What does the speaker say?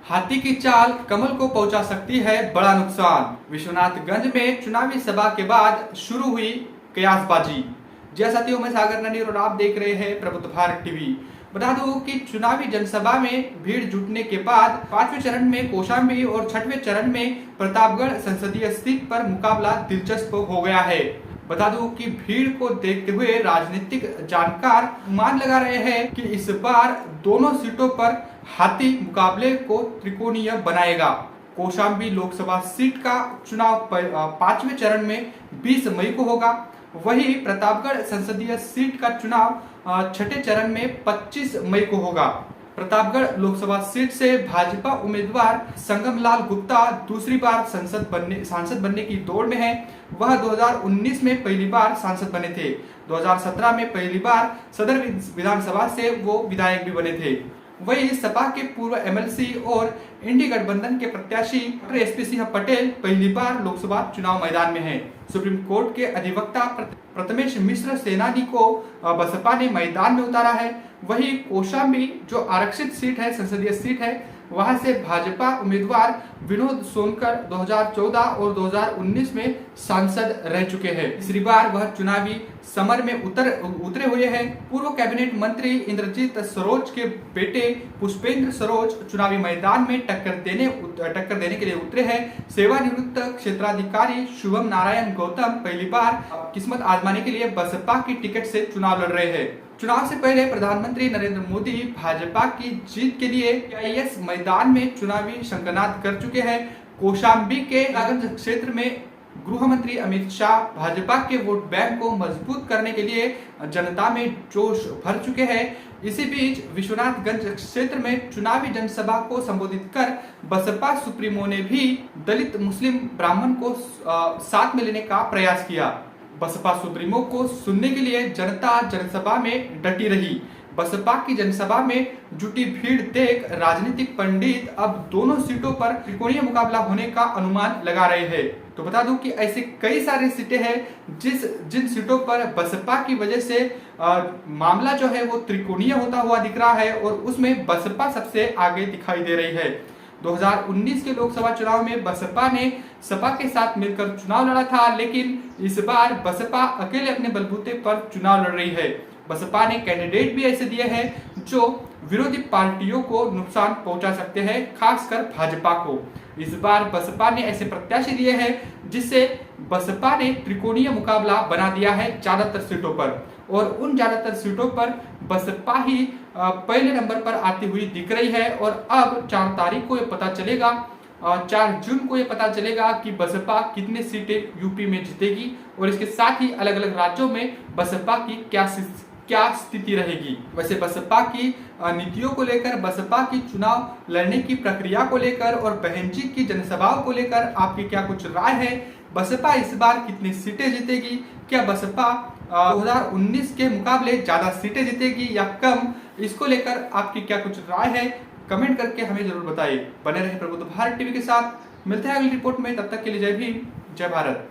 हाथी की चाल कमल को पहुंचा सकती है बड़ा नुकसान। विश्वनाथगंज में चुनावी सभा के बाद शुरू हुई कयासबाजी। जय साथियों, मैं सागर ननी और आप देख रहे हैं प्रबुद्ध भारत टीवी। बता दूं कि चुनावी जनसभा में भीड़ जुटने के बाद पांचवें चरण में कौशाम्बी और छठवें चरण में प्रतापगढ़ संसदीय सीट पर मुकाबला दिलचस्प हो गया है। बता दूं कि भीड़ को देखते हुए राजनीतिक जानकार अनुमान लगा रहे हैं कि इस बार दोनों सीटों पर हाथी मुकाबले को त्रिकोणीय बनाएगा। कौशाम्बी लोकसभा सीट का चुनाव पांचवें चरण में 20 मई को होगा। वहीं प्रतापगढ़ संसदीय सीट का चुनाव छठे चरण में 25 मई को होगा। प्रतापगढ़ लोकसभा सीट से भाजपा उम्मीदवार संगमलाल गुप्ता दूसरी बार सांसद बनने की दौड़ में है। वह 2019 में पहली बार सांसद बने थे। 2017 में पहली बार सदर विधानसभा से वो विधायक भी बने थे। वहीं सपा के पूर्व एमएलसी और इंडी गठबंधन के प्रत्याशी डॉक्टर एसपी सिंह पटेल पहली बार लोकसभा चुनाव मैदान में हैं। सुप्रीम कोर्ट के अधिवक्ता प्रथमेश मिश्र सेनानी को बसपा ने मैदान में उतारा है। वहीं कौशाम्बी जो आरक्षित सीट है, संसदीय सीट है, वहां से भाजपा उम्मीदवार विनोद सोनकर 2014 और 2019 में सांसद रह चुके हैं। तीसरी बार वह चुनावी समर में उतरे हुए हैं। पूर्व कैबिनेट मंत्री इंद्रजीत सरोज के बेटे पुष्पेंद्र सरोज चुनावी मैदान में टक्कर देने के लिए उतरे हैं। सेवानिवृत्त क्षेत्राधिकारी शुभम नारायण गौतम पहली बार किस्मत आजमाने के लिए बसपा की टिकट से चुनाव लड़ रहे हैं। चुनाव से पहले प्रधानमंत्री नरेंद्र मोदी भाजपा की जीत के लिए एआईएस मैदान में चुनावी शंखनाद कर चुके हैं। कौशाम्बी के नागंज क्षेत्र में गृह मंत्री अमित शाह भाजपा के वोट बैंक को मजबूत करने के लिए जनता में जोश भर चुके हैं। इसी बीच विश्वनाथगंज क्षेत्र में चुनावी जनसभा को संबोधित कर बसपा सुप्रीमो ने भी दलित मुस्लिम ब्राह्मण को साथ में लेने का प्रयास किया। बसपा सुप्रीमो को सुनने के लिए जनता जनसभा में डटी रही। बसपा की जनसभा में जुटी भीड़ देख राजनीतिक पंडित अब दोनों सीटों पर त्रिकोणीय मुकाबला होने का अनुमान लगा रहे हैं। तो बता दूं कि ऐसे कई सारी सीटें हैं जिन सीटों पर बसपा की वजह से मामला जो है वो त्रिकोणीय होता हुआ दिख रहा है और उसमें बसपा सबसे आगे दिखाई दे रही है। 2019 के लोकसभा चुनाव में बसपा ने सपा के साथ मिलकर चुनाव लड़ा था, लेकिन इस बार बसपा अकेले अपने बलबूते पर चुनाव लड़ रही है। बसपा ने कैंडिडेट भी ऐसे दिए हैं जो विरोधी पार्टियों को नुकसान पहुंचा सकते हैं, खासकर भाजपा को। इस बार बसपा ने ऐसे प्रत्याशी दिए हैं जिससे बसपा ने त्रिकोणीय मुकाबला बना दिया है ज्यादातर सीटों पर, और उन ज्यादातर सीटों पर बसपा ही पहले नंबर पर आती हुई दिख रही है। और अब 4 तारीख को ये पता चलेगा, 4 जून को ये पता चलेगा कि बसपा कितने सीटें यूपी में जीतेगी और इसके साथ ही अलग अलग राज्यों में बसपा की क्या स्थिति रहेगी। वैसे बसपा की नीतियों को लेकर, बसपा की चुनाव लड़ने की प्रक्रिया को लेकर और बहन जी की जनसभाओं को लेकर आपकी क्या कुछ राय है? बसपा इस बार कितनी सीटें जीतेगी? क्या बसपा 2019 के मुकाबले ज्यादा सीटें जीतेगी या कम? इसको लेकर आपकी क्या कुछ राय है? कमेंट करके हमें जरूर बताइए। बने रहे प्रबुद्ध भारत टीवी के साथ। मिलते हैं अगली रिपोर्ट में, तब तक के लिए जय भीम, जय भारत।